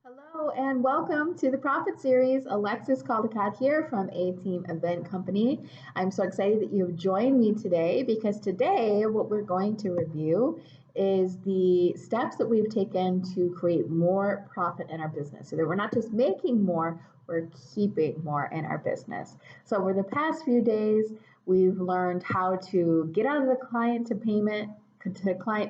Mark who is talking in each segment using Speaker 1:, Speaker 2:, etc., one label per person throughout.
Speaker 1: Hello and welcome to the Profit Series. Alexis Caldecott here from A Team Event Company. I'm so excited that you've joined me today because today what we're going to review is the steps that we've taken to create more profit in our business so that we're not just making more, we're keeping more in our business. So over the past few days, we've learned how to get out of the client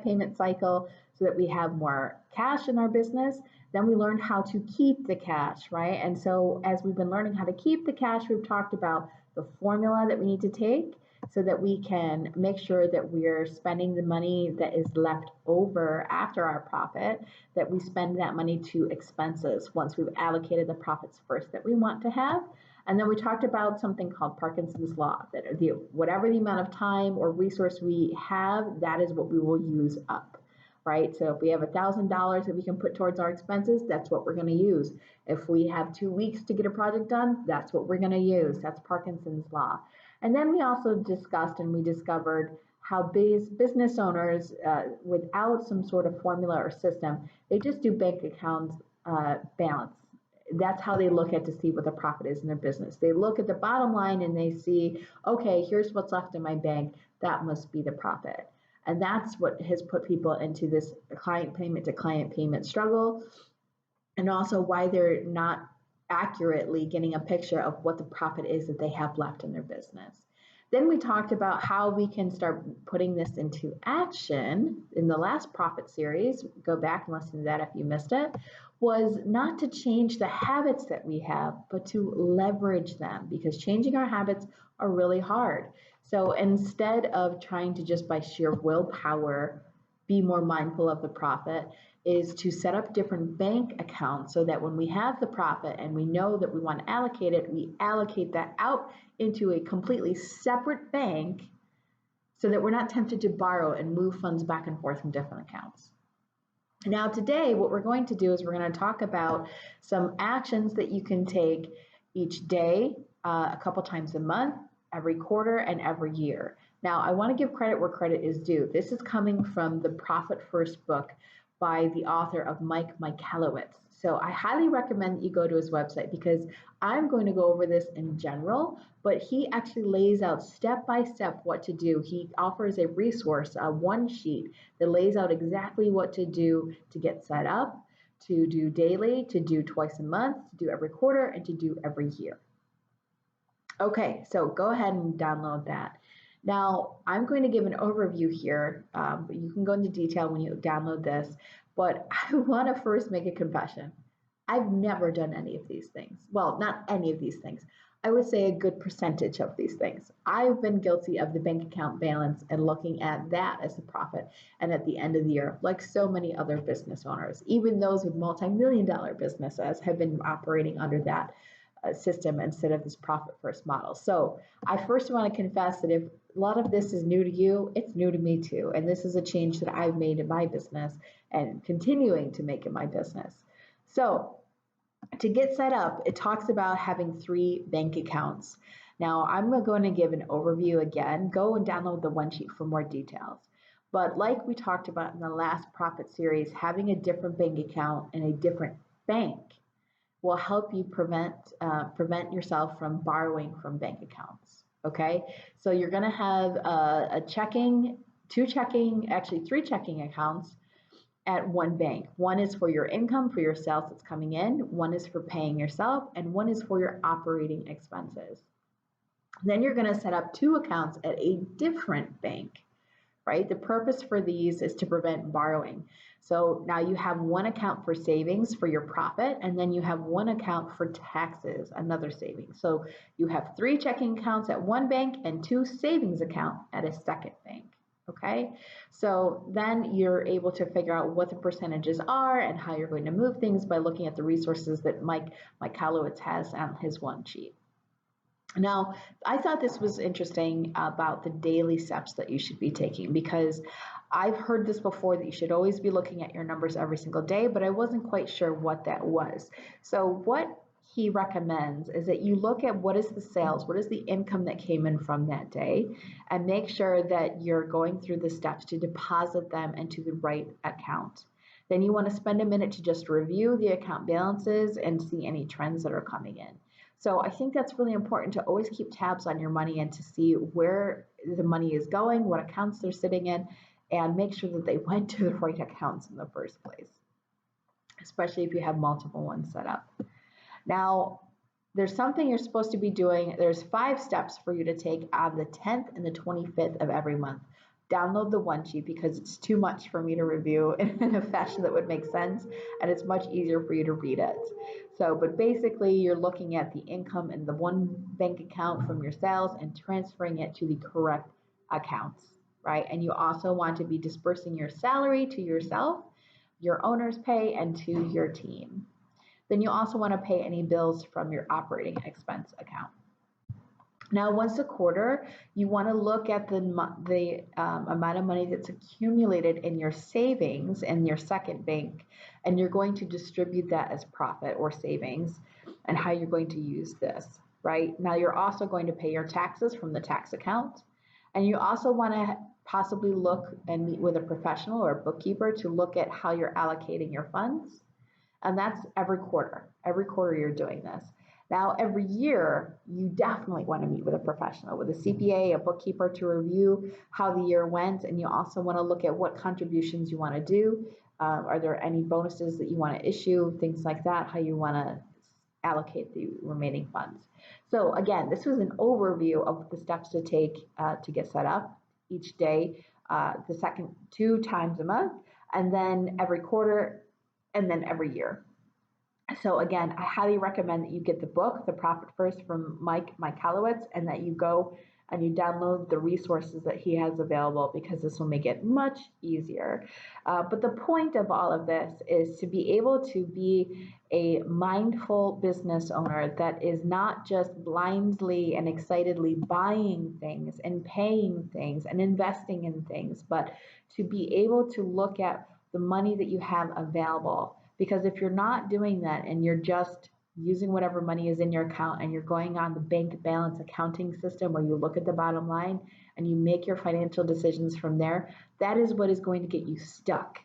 Speaker 1: payment cycle so that we have more cash in our business. Then we learned how to keep the cash, right? And so as we've been learning how to keep the cash, we've talked about the formula that we need to take so that we can make sure that we're spending the money that is left over after our profit, that we spend that money to expenses once we've allocated the profits first that we want to have. And then we talked about something called Parkinson's law, that whatever the amount of time or resource we have, that is what we will use up. Right? So if we have $1,000 that we can put towards our expenses, that's what we're going to use. If we have 2 weeks to get a project done, that's what we're going to use. That's Parkinson's law. And then we also discussed and we discovered how business owners, without some sort of formula or system, they just do bank accounts balance. That's how they look at to see what the profit is in their business. They look at the bottom line and they see, okay, here's what's left in my bank. That must be the profit. And that's what has put people into this client payment to client payment struggle, and also why they're not accurately getting a picture of what the profit is that they have left in their business. Then we talked about how we can start putting this into action in the last profit series. Go back and listen to that if you missed it. Was not to change the habits that we have, but to leverage them, because changing our habits are really hard. So instead of trying to just by sheer willpower be more mindful of the profit, is to set up different bank accounts so that when we have the profit and we know that we want to allocate it, we allocate that out into a completely separate bank so that we're not tempted to borrow and move funds back and forth from different accounts. Now today, what we're going to do is we're going to talk about some actions that you can take each day, a couple times a month, every quarter, and every year. Now, I want to give credit where credit is due. This is coming from the Profit First book by the author of Mike Michalowitz. So I highly recommend that you go to his website because I'm going to go over this in general, but he actually lays out step by step what to do. He offers a resource, a one sheet that lays out exactly what to do to get set up, to do daily, to do twice a month, to do every quarter, and to do every year. Okay, so go ahead and download that. Now, I'm going to give an overview here, but you can go into detail when you download this, but I want to first make a confession. I've never done any of these things. Well, not any of these things. I would say a good percentage of these things. I've been guilty of the bank account balance and looking at that as the profit and at the end of the year, like so many other business owners. Even those with multi-million-dollar businesses have been operating under that system instead of this profit first model. So I first want to confess that if a lot of this is new to you, it's new to me too. And this is a change that I've made in my business and continuing to make in my business. So to get set up, it talks about having 3 bank accounts. Now I'm going to give an overview again. Go and download the one sheet for more details. But like we talked about in the last profit series, having a different bank account in a different bank will help you prevent yourself from borrowing from bank accounts. Okay, so you're going to have three checking accounts at one bank. One is for your income, for your sales that's coming in. One is for paying yourself, and one is for your operating expenses. Then you're going to set up 2 accounts at a different bank. Right? The purpose for these is to prevent borrowing. So now you have one account for savings for your profit, and then you have one account for taxes, another savings. So you have 3 checking accounts at one bank and 2 savings accounts at a second bank. Okay, so then you're able to figure out what the percentages are and how you're going to move things by looking at the resources that Mike Michalowitz has on his one sheet. Now, I thought this was interesting about the daily steps that you should be taking, because I've heard this before that you should always be looking at your numbers every single day, but I wasn't quite sure what that was. So what he recommends is that you look at what is the sales, what is the income that came in from that day, and make sure that you're going through the steps to deposit them into the right account. Then you want to spend a minute to just review the account balances and see any trends that are coming in. So I think that's really important to always keep tabs on your money and to see where the money is going, what accounts they're sitting in, and make sure that they went to the right accounts in the first place, especially if you have multiple ones set up. Now, there's something you're supposed to be doing. There's 5 steps for you to take on the 10th and the 25th of every month. Download the one sheet because it's too much for me to review in a fashion that would make sense, and it's much easier for you to read it. So, but basically you're looking at the income in the one bank account from your sales and transferring it to the correct accounts, right? And you also want to be dispersing your salary to yourself, your owner's pay, and to your team. Then you also want to pay any bills from your operating expense account. Now, once a quarter, you want to look at the amount of money that's accumulated in your savings in your second bank, and you're going to distribute that as profit or savings and how you're going to use this, right? Now, you're also going to pay your taxes from the tax account, and you also want to possibly look and meet with a professional or a bookkeeper to look at how you're allocating your funds. And that's every quarter. Every quarter you're doing this. Now, every year, you definitely want to meet with a professional, with a CPA, a bookkeeper to review how the year went. And you also want to look at what contributions you want to do. Are there any bonuses that you want to issue, things like that, how you want to allocate the remaining funds. So again, this was an overview of the steps to take to get set up each day, the second 2 times a month, and then every quarter, and then every year. So again, I highly recommend that you get the book, The Profit First from Mike Michalowitz, and that you go and you download the resources that he has available because this will make it much easier. But the point of all of this is to be able to be a mindful business owner that is not just blindly and excitedly buying things and paying things and investing in things, but to be able to look at the money that you have available. Because if you're not doing that and you're just using whatever money is in your account and you're going on the bank balance accounting system where you look at the bottom line and you make your financial decisions from there, that is what is going to get you stuck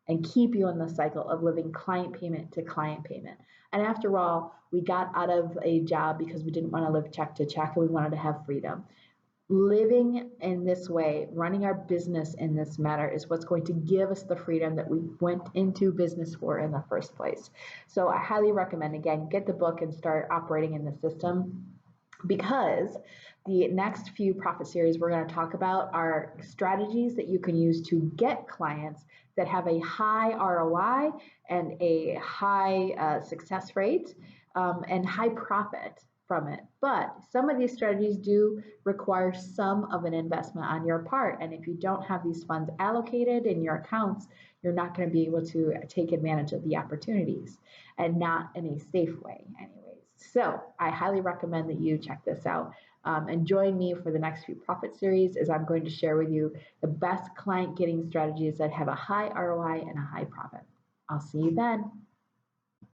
Speaker 1: and keep you in the cycle of living client payment to client payment. And after all, we got out of a job because we didn't want to live check to check and we wanted to have freedom. Living in this way, running our business in this manner is what's going to give us the freedom that we went into business for in the first place. So I highly recommend, again, get the book and start operating in the system, because the next few profit series we're going to talk about are strategies that you can use to get clients that have a high ROI and a high success rate and high profit from it. But some of these strategies do require some of an investment on your part. And if you don't have these funds allocated in your accounts, you're not going to be able to take advantage of the opportunities, and not in a safe way anyways. So I highly recommend that you check this out. And join me for the next few profit series, as I'm going to share with you the best client getting strategies that have a high ROI and a high profit. I'll see you then.